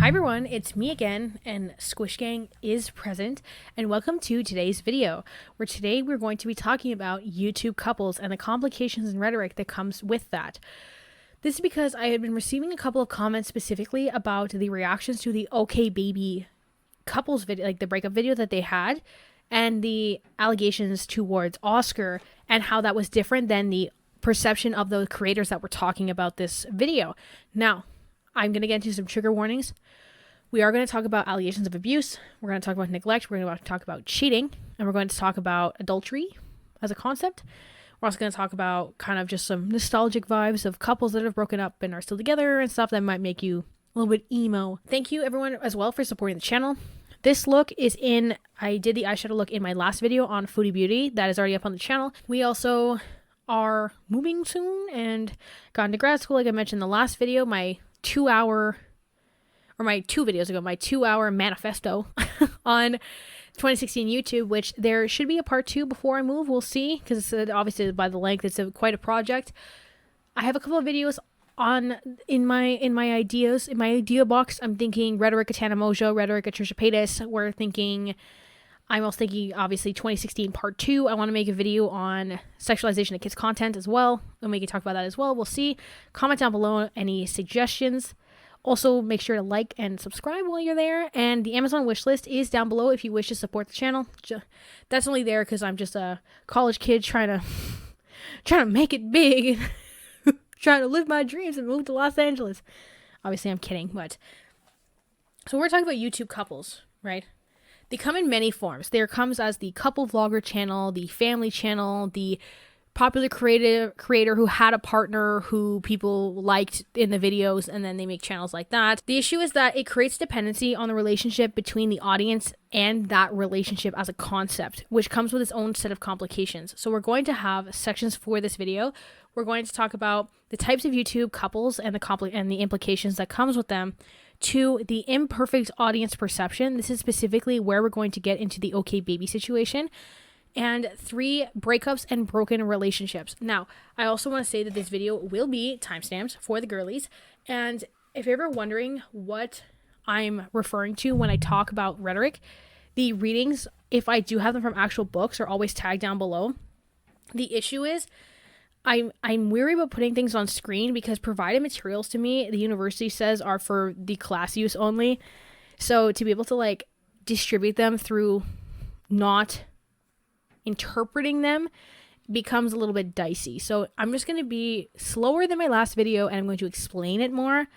Hi everyone, it's me again, and Squish Gang is present, and welcome to today's video, where today we're going to be talking about YouTube couples and the complications and rhetoric that comes with that. This is because I had been receiving a couple of comments specifically about the reactions to the OK Baby couples video, like the breakup video that they had, and the allegations towards Oscar, and how that was different than the perception of the creators that were talking about this video. Now, I'm going to get into some trigger warnings. We are going to talk about allegations of abuse. We're going to talk about neglect. We're going to talk about cheating. And we're going to talk about adultery as a concept. We're also going to talk about kind of just some nostalgic vibes of couples that have broken up and are still together and stuff that might make you a little bit emo. Thank you everyone as well for supporting the channel. This look is in, I did the eyeshadow look in my last video on Foodie Beauty. That is already up on the channel. We also are moving soon and got into grad school. Like I mentioned in the last video, my 2 videos ago, my 2-hour manifesto on 2016 YouTube, which there should be a part 2 before I move. We'll see, because obviously by the length, it's quite a project. I have a couple of videos on in my idea box. I'm thinking Rhetoric Katana Mojo, Rhetoric Trisha Paytas. I'm also thinking obviously 2016 part 2. I want to make a video on sexualization of kids content as well, and we can talk about that as well. We'll see. Comment down below any suggestions. Also, make sure to like and subscribe while you're there. And the Amazon wish list is down below if you wish to support the channel. That's only there because I'm just a college kid trying to make it big, trying to live my dreams and move to Los Angeles. Obviously, I'm kidding, but so we're talking about YouTube couples, right? They come in many forms. There comes as the couple vlogger channel, the family channel, the popular creator who had a partner who people liked in the videos, and then they make channels like that. The issue is that it creates dependency on the relationship between the audience and that relationship as a concept, which comes with its own set of complications. So we're going to have sections for this video. We're going to talk about the types of YouTube couples and the implications that comes with them, to the imperfect audience perception. This is specifically where we're going to get into the OK Baby situation, and 3 breakups and broken relationships. Now, I also want to say that this video will be timestamps for the girlies, and if you're ever wondering what I'm referring to when I talk about rhetoric, the readings, if I do have them from actual books, are always tagged down below. The issue is I'm weary about putting things on screen because provided materials to me, the university says, are for the class use only. So to be able to like distribute them through not interpreting them becomes a little bit dicey. So I'm just going to be slower than my last video, and I'm going to explain it more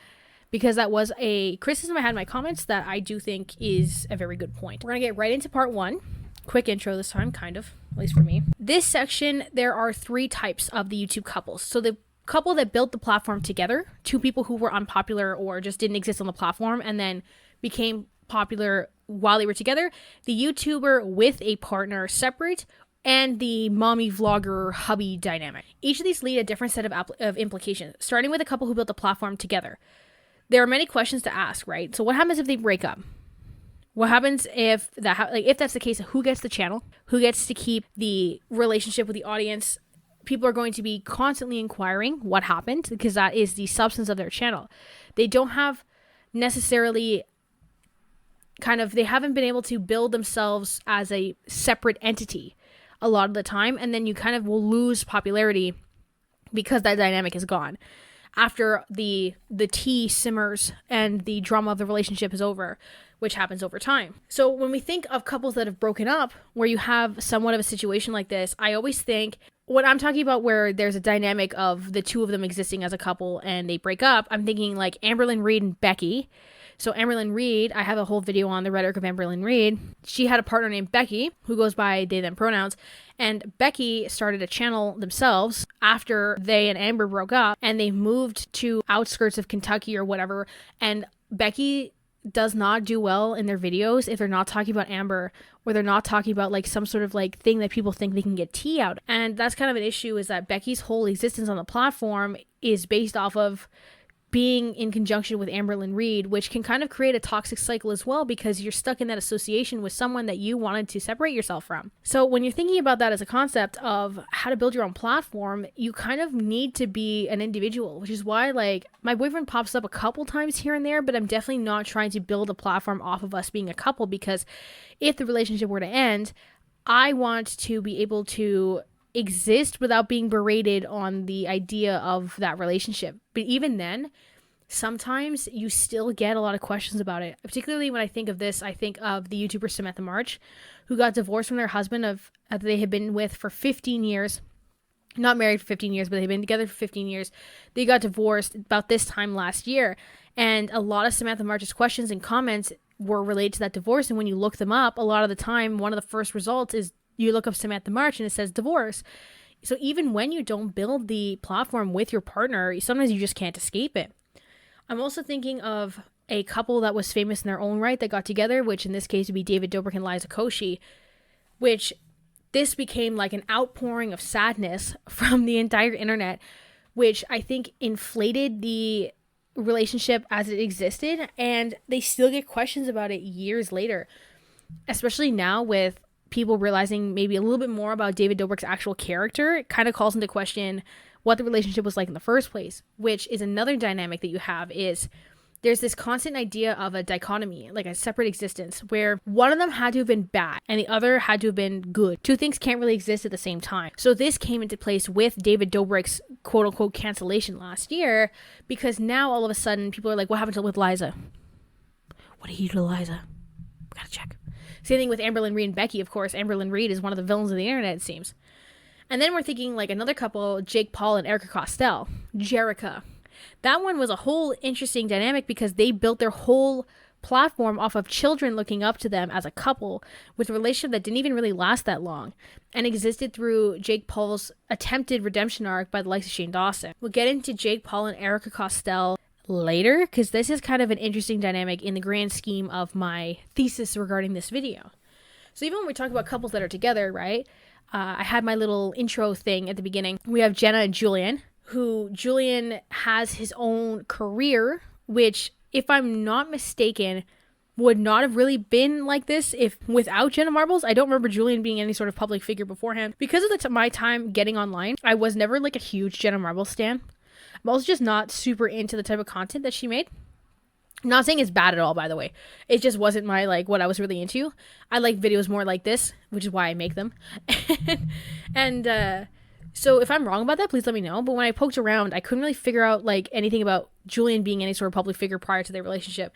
because that was a criticism I had in my comments that I do think is a very good point. We're going to get right into part 1. Quick intro this time, kind of, at least for me. This section, there are 3 types of the YouTube couples. So the couple that built the platform together, 2 people who were unpopular or just didn't exist on the platform and then became popular while they were together, the YouTuber with a partner separate, and the mommy vlogger hubby dynamic. Each of these lead a different set of implications, starting with a couple who built the platform together. There are many questions to ask, right? So what happens if they break up? What happens if if that's the case? Who gets the channel? Who gets to keep the relationship with the audience? People are going to be constantly inquiring what happened because that is the substance of their channel. They don't have necessarily they haven't been able to build themselves as a separate entity a lot of the time, and then you kind of will lose popularity because that dynamic is gone after the tea simmers and the drama of the relationship is over, which happens over time. So when we think of couples that have broken up, where you have somewhat of a situation like this, I always think, when I'm talking about where there's a dynamic of the 2 of them existing as a couple and they break up, I'm thinking like Amberlynn Reid and Becky. So Amberlynn Reid, I have a whole video on the rhetoric of Amberlynn Reid. She had a partner named Becky, who goes by they, them pronouns, and Becky started a channel themselves after they and Amber broke up, and they moved to outskirts of Kentucky or whatever, and Becky does not do well in their videos if they're not talking about Amber, or they're not talking about like some sort of like thing that people think they can get tea out. And that's kind of an issue, is that Becky's whole existence on the platform is based off of being in conjunction with Amberlynn Reid, which can kind of create a toxic cycle as well, because you're stuck in that association with someone that you wanted to separate yourself from. So when you're thinking about that as a concept of how to build your own platform, you kind of need to be an individual, which is why, like, my boyfriend pops up a couple times here and there, but I'm definitely not trying to build a platform off of us being a couple, because if the relationship were to end, I want to be able to exist without being berated on the idea of that relationship. But even then, sometimes you still get a lot of questions about it. Particularly when I think of this, I think of the YouTuber Samantha March, who got divorced from their husband they had been with for 15 years. Not married for 15 years, but they've been together for 15 years. They got divorced about this time last year. And a lot of Samantha March's questions and comments were related to that divorce. And when you look them up, a lot of the time, one of the first results is you look up Samantha March and it says divorce. So even when you don't build the platform with your partner, sometimes you just can't escape it. I'm also thinking of a couple that was famous in their own right that got together, which in this case would be David Dobrik and Liza Koshy, which this became like an outpouring of sadness from the entire internet, which I think inflated the relationship as it existed, and they still get questions about it years later, especially now with people realizing maybe a little bit more about David Dobrik's actual character. It kind of calls into question what the relationship was like in the first place, which is another dynamic that you have. Is there's this constant idea of a dichotomy, like a separate existence, where one of them had to have been bad and the other had to have been good. Two things can't really exist at the same time. So this came into place with David Dobrik's quote-unquote cancellation last year, because now all of a sudden people are like, what happened with Liza? What did he do to Liza? Gotta check. Same thing with Amberlynn Reid and Becky, of course. Amberlynn Reid is one of the villains of the internet, it seems. And then we're thinking like another couple, Jake Paul and Erica Costell, Jerica. That one was a whole interesting dynamic because they built their whole platform off of children looking up to them as a couple, with a relationship that didn't even really last that long and existed through Jake Paul's attempted redemption arc by the likes of Shane Dawson. We'll get into Jake Paul and Erica Costell later, because this is kind of an interesting dynamic in the grand scheme of my thesis regarding this video. So even when we talk about couples that are together, right, I had my little intro thing at the beginning. We have Jenna and Julian, who Julian has his own career, which, if I'm not mistaken, would not have really been like this if without Jenna Marbles. I don't remember Julian being any sort of public figure beforehand. Because of my time getting online, I was never like a huge Jenna Marbles stan. I'm also just not super into the type of content that she made. I'm not saying it's bad at all, by the way. It just wasn't my, like, what I was really into. I like videos more like this, which is why I make them. So if I'm wrong about that, please let me know. But when I poked around, I couldn't really figure out, like, anything about Julian being any sort of public figure prior to their relationship.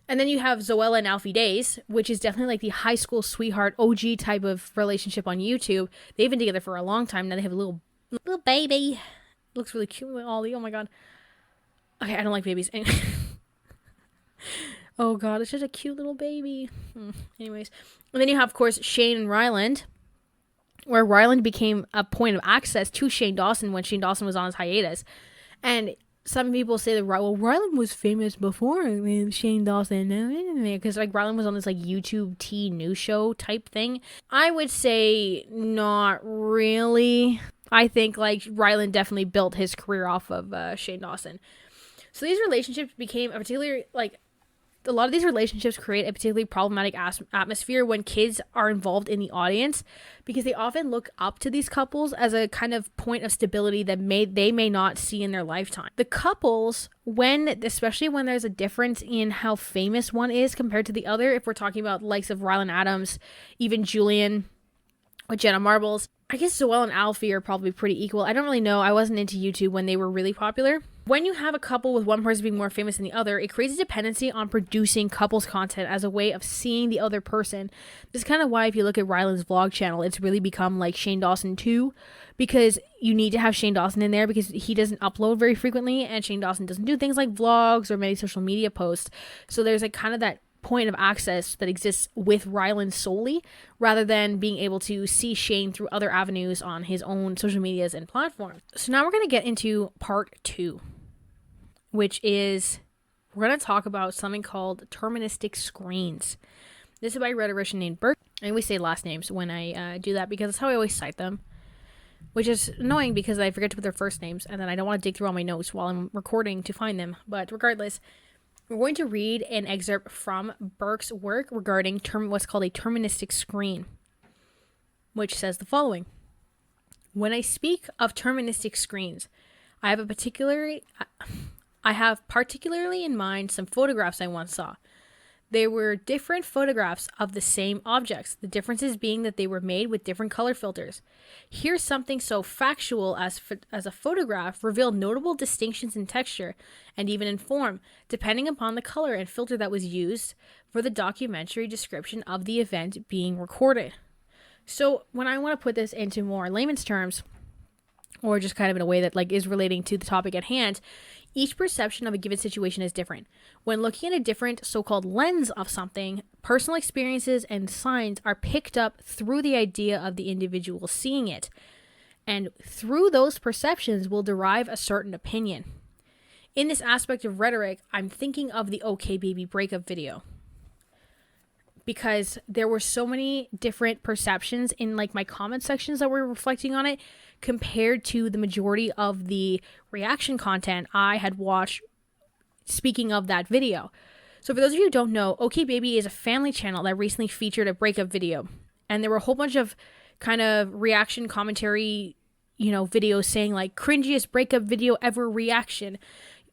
And then you have Zoella and Alfie Days, which is definitely like the high school sweetheart OG type of relationship on YouTube. They've been together for a long time. Now they have a little baby. Looks really cute with Ollie. Oh my god. Okay, I don't like babies. Oh god, it's just a cute little baby. Anyways. And then you have, of course, Shane and Ryland, where Ryland became a point of access to Shane Dawson when Shane Dawson was on his hiatus. And some people say that, well, Ryland was famous before Shane Dawson, because like Ryland was on this like YouTube tea news show type thing. I would say not really. I think like Ryland definitely built his career off of Shane Dawson. So these relationships became a particularly, like, a lot of these relationships create a particularly problematic atmosphere when kids are involved in the audience, because they often look up to these couples as a kind of point of stability that they may not see in their lifetime. The couples, especially when there's a difference in how famous one is compared to the other, if we're talking about likes of Ryland Adams, even Julian with Jenna Marbles, I guess Zoelle and Alfie are probably pretty equal. I don't really know. I wasn't into YouTube when they were really popular. When you have a couple with one person being more famous than the other, it creates a dependency on producing couples content as a way of seeing the other person. This is kind of why if you look at Ryland's vlog channel, it's really become like Shane Dawson 2, because you need to have Shane Dawson in there because he doesn't upload very frequently, and Shane Dawson doesn't do things like vlogs or many social media posts. So there's like kind of that point of access that exists with Ryland solely, rather than being able to see Shane through other avenues on his own social medias and platforms. So now we're going to get into part 2, which is we're going to talk about something called Terministic screens. This is by a rhetorician named Burke. I always say last names when I do that because that's how I always cite them. which is annoying because I forget to put their first names, and then I don't want to dig through all my notes while I'm recording to find them. But regardless, we're going to read an excerpt from Burke's work regarding what's called a terministic screen, which says the following. When I speak of terministic screens, I have particularly in mind some photographs I once saw. They were different photographs of the same objects, the differences being that they were made with different color filters. Here, something so factual as a photograph revealed notable distinctions in texture and even in form, depending upon the color and filter that was used for the documentary description of the event being recorded. So when I want to put this into more layman's terms, or just kind of in a way that like is relating to the topic at hand, each perception of a given situation is different. When looking at a different so-called lens of something, personal experiences and signs are picked up through the idea of the individual seeing it. And through those perceptions will derive a certain opinion. In this aspect of rhetoric, I'm thinking of the OK Baby breakup video. Because there were so many different perceptions in like my comment sections that were reflecting on it compared to the majority of the reaction content I had watched speaking of that video. So for those of you who don't know, OK Baby is a family channel that recently featured a breakup video. And there were a whole bunch of kind of reaction commentary, videos saying like cringiest breakup video ever reaction.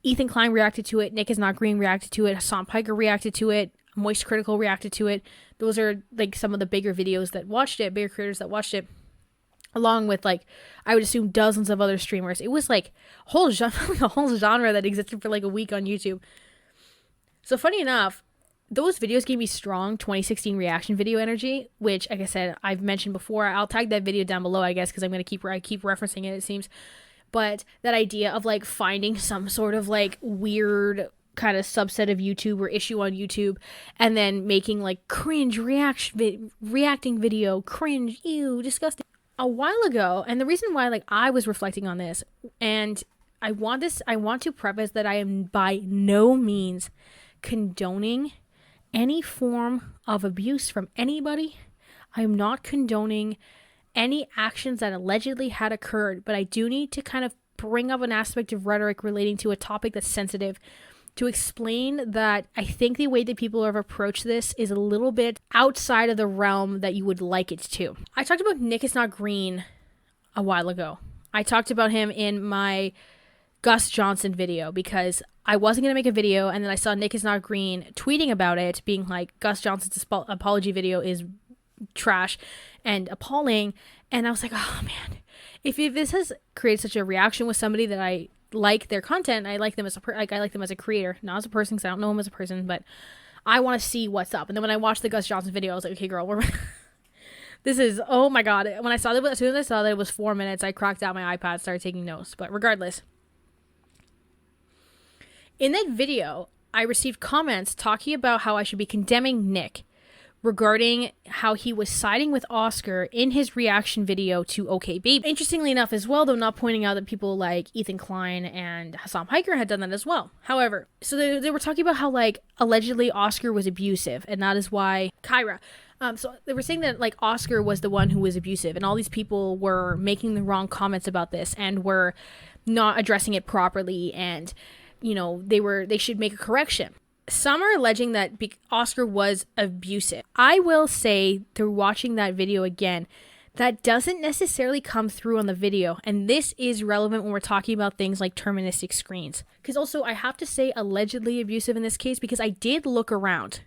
Ethan Klein reacted to it. Nick is Not Green reacted to it. Hassan Piker reacted to it. Moist Critical reacted to it. Those are like some of the bigger videos that watched it, bigger creators that watched it, along with like I would assume dozens of other streamers. It was like a whole genre that existed for like a week on YouTube. So funny enough, those videos gave me strong 2016 reaction video energy, which like I said I've mentioned before. I'll tag that video down below, I guess, because I'm gonna keep referencing it seems. But that idea of like finding some sort of like weird kind of subset of YouTube or issue on YouTube and then making like cringe reacting video, cringe, ew, disgusting. A while ago, and the reason why like I was reflecting on this, and I want to preface that I am by no means condoning any form of abuse from anybody. I am not condoning any actions that allegedly had occurred, but I do need to kind of bring up an aspect of rhetoric relating to a topic that's sensitive to explain that I think the way that people have approached this is a little bit outside of the realm that you would like it to. I talked about Nick is Not Green a while ago. I talked about him in my Gus Johnson video because I wasn't going to make a video, and then I saw Nick is Not Green tweeting about it, being like, Gus Johnson's apology video is trash and appalling, and I was like, oh man, if this has created such a reaction with somebody that I like their content, I like them as I like them as a creator, not as a person, because I don't know him as a person, but I want to see what's up. And then when I watched the Gus Johnson video, I was like, okay, girl, this is, oh my god. When I saw that, as soon as I saw that it was 4 minutes, I cracked out my iPad, started taking notes. But regardless, in that video, I received comments talking about how I should be condemning Nick regarding how he was siding with Oscar in his reaction video to OK Baby. Interestingly enough as well, though, not pointing out that people like Ethan Klein and Hassan Piker had done that as well. However, so they were talking about how like allegedly Oscar was abusive, and that is why Kyra. So they were saying that like Oscar was the one who was abusive, and all these people were making the wrong comments about this and were not addressing it properly, and they should make a correction. Some are alleging that Oscar was abusive. I will say, through watching that video again, that doesn't necessarily come through on the video. And this is relevant when we're talking about things like terministic screens. Because also, I have to say allegedly abusive in this case, because I did look around.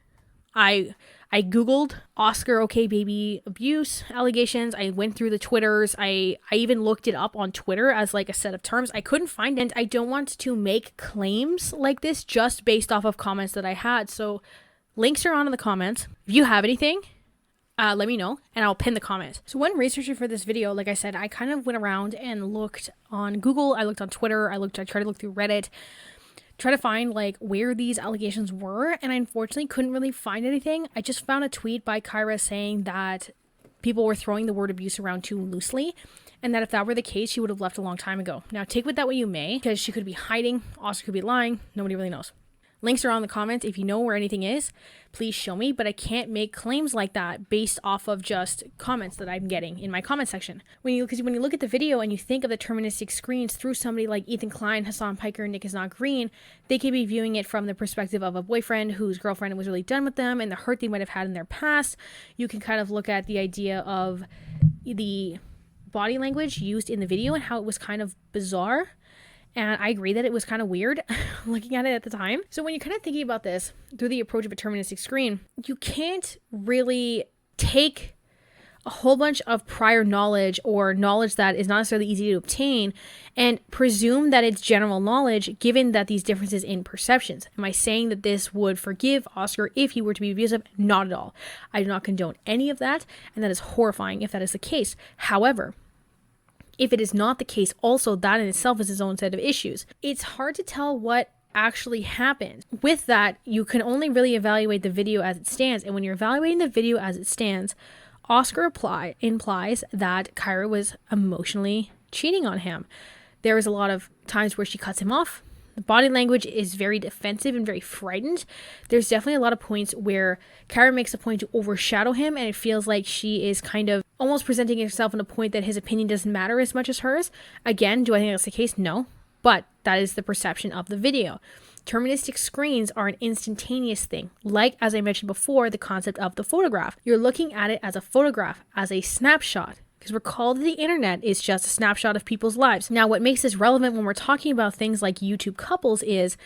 I Googled Oscar OK Baby abuse allegations. I went through the Twitters. I even looked it up on Twitter as like a set of terms. I couldn't find it. And I don't want to make claims like this just based off of comments that I had. So links are on in the comments. If you have anything, let me know and I'll pin the comment. So when researching for this video, like I said, I kind of went around and looked on Google. I looked on Twitter. I tried to look through Reddit. Try to find like where these allegations were, and I unfortunately couldn't really find anything. I just found a tweet by Kyra saying that people were throwing the word abuse around too loosely, and that if that were the case, she would have left a long time ago. Now, take with that what you may, because she could be hiding, Oscar could be lying, nobody really knows. Links are on the comments. If you know where anything is, please show me, but I can't make claims like that based off of just comments that I'm getting in my comment section. Because when you look at the video and you think of the Terministic screens through somebody like Ethan Klein, Hassan Piker, Nick is not green, they could be viewing it from the perspective of a boyfriend whose girlfriend was really done with them and the hurt they might have had in their past. You can kind of look at the idea of the body language used in the video and how it was kind of bizarre. And I agree that it was kind of weird looking at it at the time. So when you're kind of thinking about this through the approach of a Terministic screen, you can't really take a whole bunch of prior knowledge or knowledge that is not necessarily easy to obtain and presume that it's general knowledge given that these differences in perceptions. Am I saying that this would forgive Oscar if he were to be abusive? Not at all. I do not condone any of that, and that is horrifying if that is the case. However, if it is not the case, also that in itself is its own set of issues. It's hard to tell what actually happened. With that, you can only really evaluate the video as it stands. And when you're evaluating the video as it stands, Oscar implies that Kyra was emotionally cheating on him. There was a lot of times where she cuts him off. The body language is very defensive and very frightened. There's definitely a lot of points where Kyra makes a point to overshadow him, and it feels like she is kind of almost presenting herself in a point that his opinion doesn't matter as much as hers. Again, do I think that's the case? No. But that is the perception of the video. Terministic screens are an instantaneous thing. Like, as I mentioned before, the concept of the photograph. You're looking at it as a photograph, as a snapshot. Because recall that the internet is just a snapshot of people's lives. Now, what makes this relevant when we're talking about things like YouTube couples is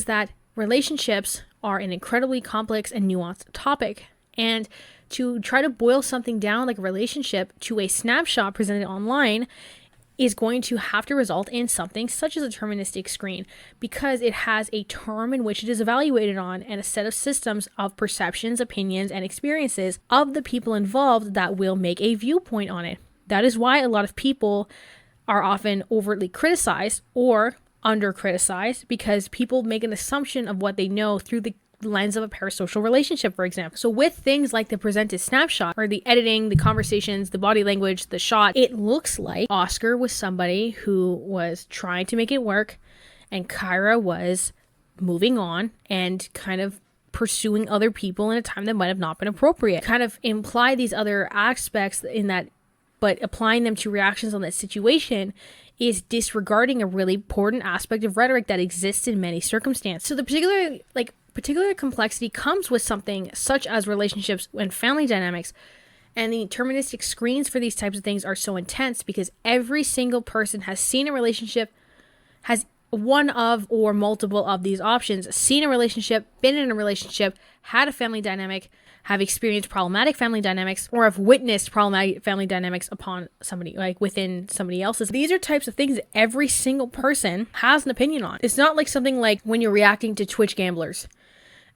that relationships are an incredibly complex and nuanced topic. And to try to boil something down like a relationship to a snapshot presented online is going to have to result in something such as a Terministic screen, because it has a term in which it is evaluated on and a set of systems of perceptions, opinions, and experiences of the people involved that will make a viewpoint on it. That is why a lot of people are often overtly criticized or under-criticized, because people make an assumption of what they know through the lens of a parasocial relationship, for example. So with things like the presented snapshot or the editing, the conversations, the body language, the shot, it looks like Oscar was somebody who was trying to make it work and Kyra was moving on and kind of pursuing other people in a time that might have not been appropriate. Kind of imply these other aspects in that, but applying them to reactions on that situation is disregarding a really important aspect of rhetoric that exists in many circumstances. So the particular complexity comes with something such as relationships and family dynamics, and the Terministic screens for these types of things are so intense because every single person has seen a relationship, has one of or multiple of these options, seen a relationship, been in a relationship, had a family dynamic, have experienced problematic family dynamics, or have witnessed problematic family dynamics upon somebody, like within somebody else's. These are types of things that every single person has an opinion on. It's not like something like when you're reacting to Twitch gamblers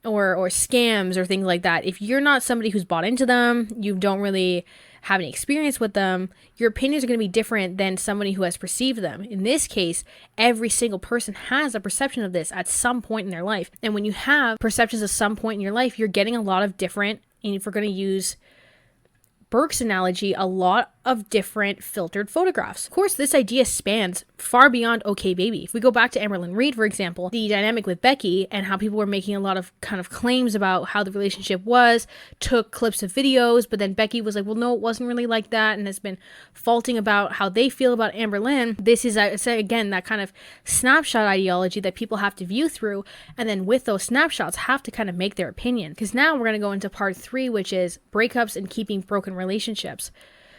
or scams or things like that. If you're not somebody who's bought into them, you don't really have any experience with them, your opinions are going to be different than somebody who has perceived them. In this case, every single person has a perception of this at some point in their life. And when you have perceptions at some point in your life, you're getting a lot of different, and if we're going to use Burke's analogy, a lot of different filtered photographs. Of course, this idea spans far beyond Okay Baby. If we go back to Amberlynn Reid, for example, the dynamic with Becky and how people were making a lot of kind of claims about how the relationship was, took clips of videos, but then Becky was like, well, no, it wasn't really like that, and has been faulting about how they feel about Amberlynn. This is, again, that kind of snapshot ideology that people have to view through, and then with those snapshots have to kind of make their opinion. Because now we're going to go into part 3, which is breakups and keeping broken relationships.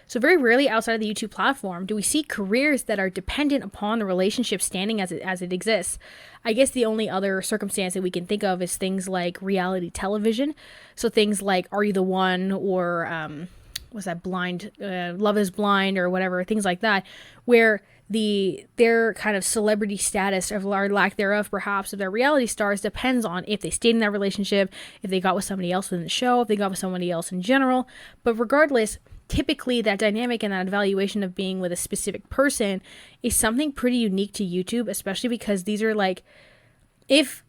So very rarely outside of the YouTube platform do we see careers that are dependent upon the relationship standing as it exists. I guess the only other circumstance that we can think of is things like reality television. So things like Are You the One, or was that Blind, Love is Blind, or whatever, things like that, where their kind of celebrity status or lack thereof, perhaps, of their reality stars depends on if they stayed in that relationship, if they got with somebody else within the show, if they got with somebody else in general. But regardless, typically that dynamic and that evaluation of being with a specific person is something pretty unique to YouTube, especially because these are like, if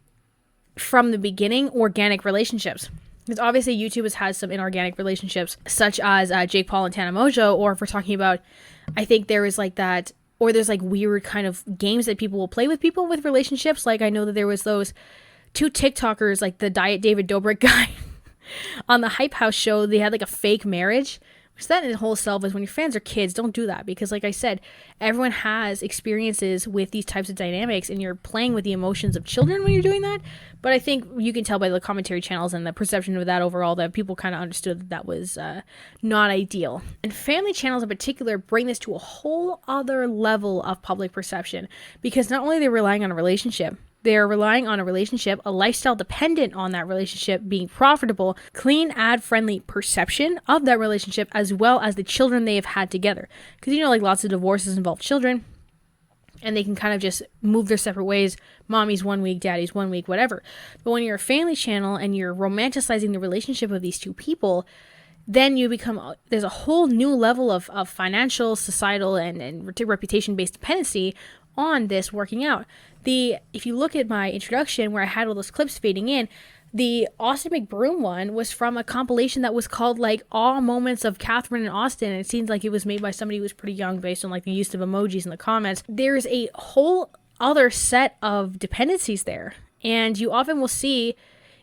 from the beginning, organic relationships. Because obviously YouTube has had some inorganic relationships, such as Jake Paul and Tana Mongeau, or if we're talking about, I think there is like that, or there's like weird kind of games that people will play with people with relationships. Like I know that there was those two TikTokers, like the Diet David Dobrik guy on the Hype House show, they had like a fake marriage. Which that in the whole self is, when your fans are kids, don't do that, because like I said, everyone has experiences with these types of dynamics, and you're playing with the emotions of children when you're doing that. But I think you can tell by the commentary channels and the perception of that overall that people kind of understood that that was not ideal. And family channels in particular bring this to a whole other level of public perception, because not only are they relying on a relationship, they're relying on a relationship, a lifestyle dependent on that relationship being profitable, clean, ad-friendly perception of that relationship, as well as the children they have had together. Because, you know, like lots of divorces involve children, and they can kind of just move their separate ways. Mommy's 1 week, daddy's 1 week, whatever. But when you're a family channel and you're romanticizing the relationship of these two people, then you become, there's a whole new level of financial, societal, and reputation-based dependency on this working out. If you look at my introduction where I had all those clips fading in, the Austin McBroom one was from a compilation that was called like All Moments of Catherine and Austin, and it seems like it was made by somebody who was pretty young based on like the use of emojis in the comments. There's a whole other set of dependencies there, and you often will see,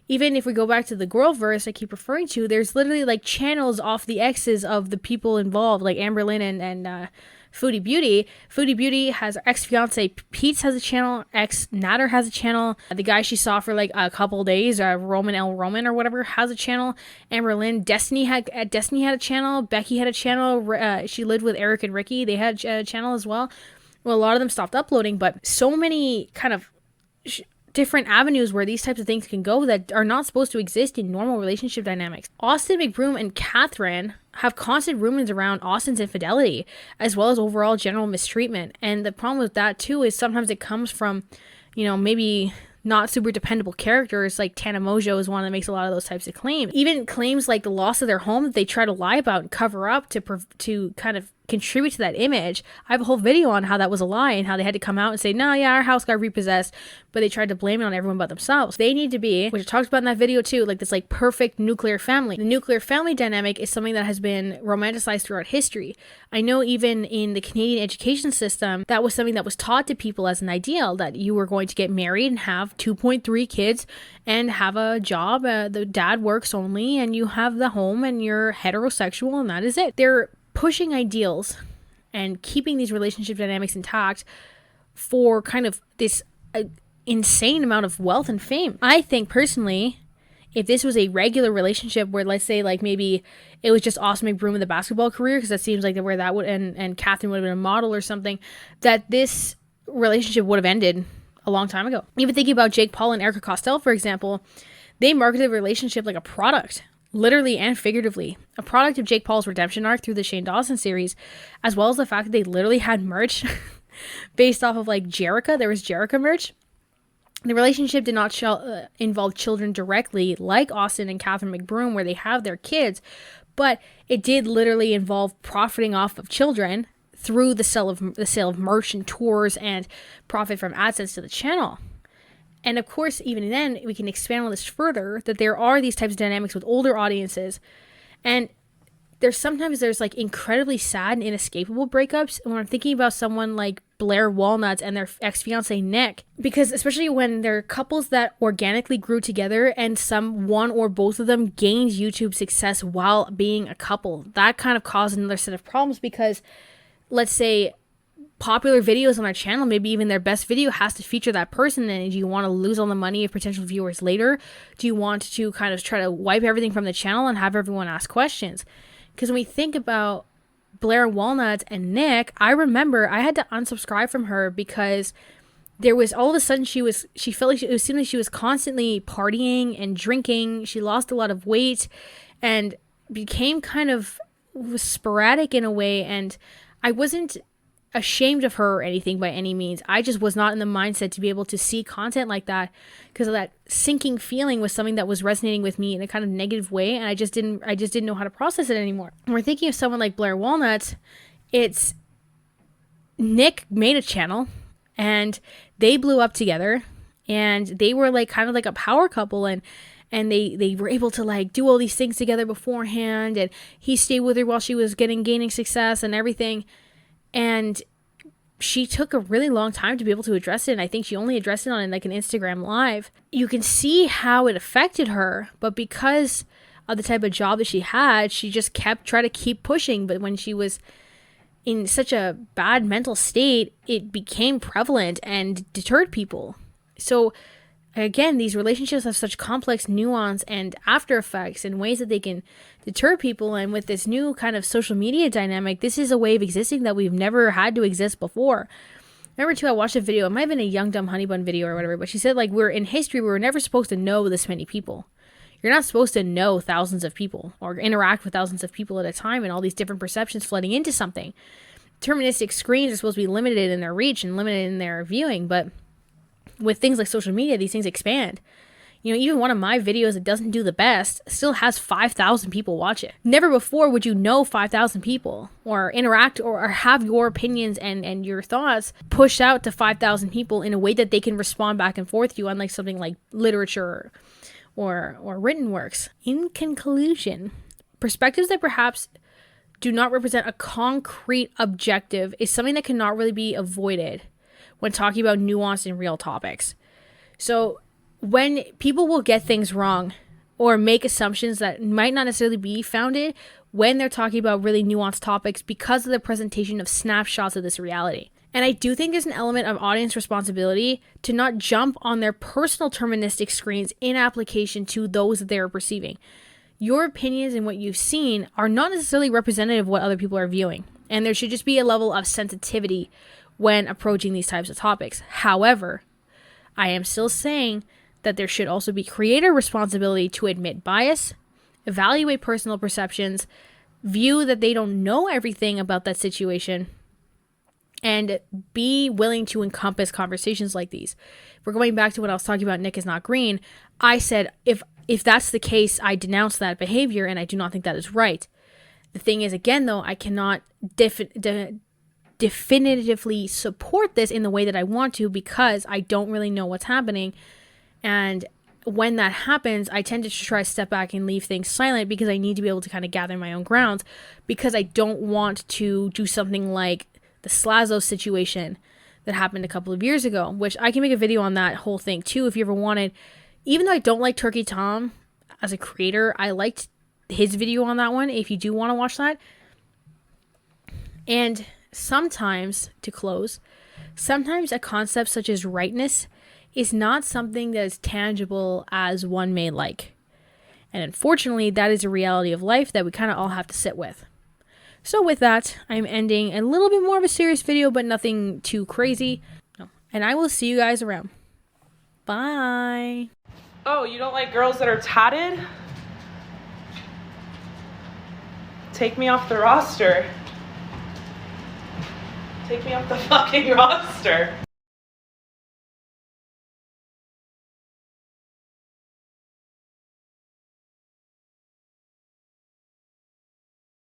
even if we go back to the girl verse I keep referring to, there's literally like channels off the exes of the people involved, like Amberlynn and Foodie Beauty. Foodie Beauty has ex-fiance Pete's has a channel, ex-Natter has a channel. The guy she saw for like a couple days, Roman L. Roman or whatever, has a channel. Amberlynn, Destiny had a channel. Becky had a channel. She lived with Eric and Ricky. They had a channel as well. Well, a lot of them stopped uploading, but so many kind of different avenues where these types of things can go that are not supposed to exist in normal relationship dynamics. Austin McBroom and Catherine have constant rumors around Austin's infidelity, as well as overall general mistreatment. And the problem with that too is sometimes it comes from, you know, maybe not super dependable characters. Like Tana Mojo is one that makes a lot of those types of claims. Even claims like the loss of their home that they try to lie about and cover up to kind of contribute to that image. I have a whole video on how that was a lie and how they had to come out and say, no, yeah, our house got repossessed, but they tried to blame it on everyone but themselves. They need to be, which I talked about in that video too, like this like perfect nuclear family. The nuclear family dynamic is something that has been romanticized throughout history. I know even in the Canadian education system, that was something that was taught to people as an ideal, that you were going to get married and have 2.3 kids and have a job. The dad works only, and you have the home, and you're heterosexual, and that is it. They're pushing ideals and keeping these relationship dynamics intact for kind of this insane amount of wealth and fame. I think personally, if this was a regular relationship where, let's say, like maybe it was just Austin McBroom with a basketball career, because that seems like where that would, and Catherine would have been a model or something, that this relationship would have ended a long time ago. Even thinking about Jake Paul and Erica Costello, for example, they marketed the relationship like a product. Literally and figuratively, a product of Jake Paul's redemption arc through the Shane Dawson series, as well as the fact that they literally had merch based off of like Jerica. There was Jerica merch. The relationship did not involve children directly like Austin and Catherine McBroom, where they have their kids, but it did literally involve profiting off of children through the sale of merch and tours and profit from AdSense to the channel. And of course, even then, we can expand on this further, that there are these types of dynamics with older audiences. And there's like incredibly sad and inescapable breakups. And when I'm thinking about someone like Blair Walnuts and their ex-fiance Nick, because especially when they're couples that organically grew together and one or both of them gained YouTube success while being a couple, that kind of caused another set of problems, because let's say popular videos on our channel, maybe even their best video has to feature that person, and do you want to lose all the money of potential viewers later? Do you want to kind of try to wipe everything from the channel and have everyone ask questions? Because when we think about Blair Walnuts and Nick, I remember I had to unsubscribe from her because there was all of a sudden she felt like it seemed like she was constantly partying and drinking. She lost a lot of weight and became kind of sporadic in a way, and I wasn't ashamed of her or anything by any means. I just was not in the mindset to be able to see content like that, because of that sinking feeling was something that was resonating with me in a kind of negative way, and I just didn't know how to process it anymore. When we're thinking of someone like Blair Walnuts, it's Nick made a channel and they blew up together, and they were like kind of like a power couple, and they were able to like do all these things together beforehand, and he stayed with her while she was gaining success and everything. And she took a really long time to be able to address it, and I think she only addressed it on like an Instagram live. You can see how it affected her, but because of the type of job that she had, she just kept trying to keep pushing. But when she was in such a bad mental state, it became prevalent and deterred people. So again, these relationships have such complex nuance and after effects and ways that they can deter people. And with this new kind of social media dynamic, this is a way of existing that we've never had to exist before. Remember too, I watched a video, it might have been a Young Dumb Honey Bun video or whatever, but she said like we're in history, we were never supposed to know this many people. You're not supposed to know thousands of people or interact with thousands of people at a time and all these different perceptions flooding into something. Terministic screens are supposed to be limited in their reach and limited in their viewing, but with things like social media, these things expand. You know, even one of my videos that doesn't do the best still has 5,000 people watch it. Never before would you know 5,000 people or interact or have your opinions and your thoughts pushed out to 5,000 people in a way that they can respond back and forth to you, unlike something like literature or written works. In conclusion, perspectives that perhaps do not represent a concrete objective is something that cannot really be avoided when talking about nuanced and real topics. So when people will get things wrong or make assumptions that might not necessarily be founded when they're talking about really nuanced topics because of the presentation of snapshots of this reality. And I do think there's an element of audience responsibility to not jump on their personal terministic screens in application to those that they're perceiving. Your opinions and what you've seen are not necessarily representative of what other people are viewing. And there should just be a level of sensitivity when approaching these types of topics. However, I am still saying that there should also be creator responsibility to admit bias, evaluate personal perceptions, view that they don't know everything about that situation, and be willing to encompass conversations like these. If we're going back to what I was talking about, Nick is not green, I said, if that's the case, I denounce that behavior, and I do not think that is right. The thing is, again, though, I cannot definitively support this in the way that I want to because I don't really know what's happening. And when that happens, I tend to try to step back and leave things silent because I need to be able to kind of gather my own grounds, because I don't want to do something like the Slazo situation that happened a couple of years ago, which I can make a video on that whole thing too if you ever wanted. Even though I don't like Turkey Tom as a creator, I liked his video on that one if you do want to watch that. And sometimes, to close, sometimes a concept such as rightness is not something that is tangible as one may like. And unfortunately, that is a reality of life that we kind of all have to sit with. So with that, I'm ending a little bit more of a serious video, but nothing too crazy. And I will see you guys around. Bye. Oh, you don't like girls that are tatted? Take me off the roster. Take me off the fucking roster.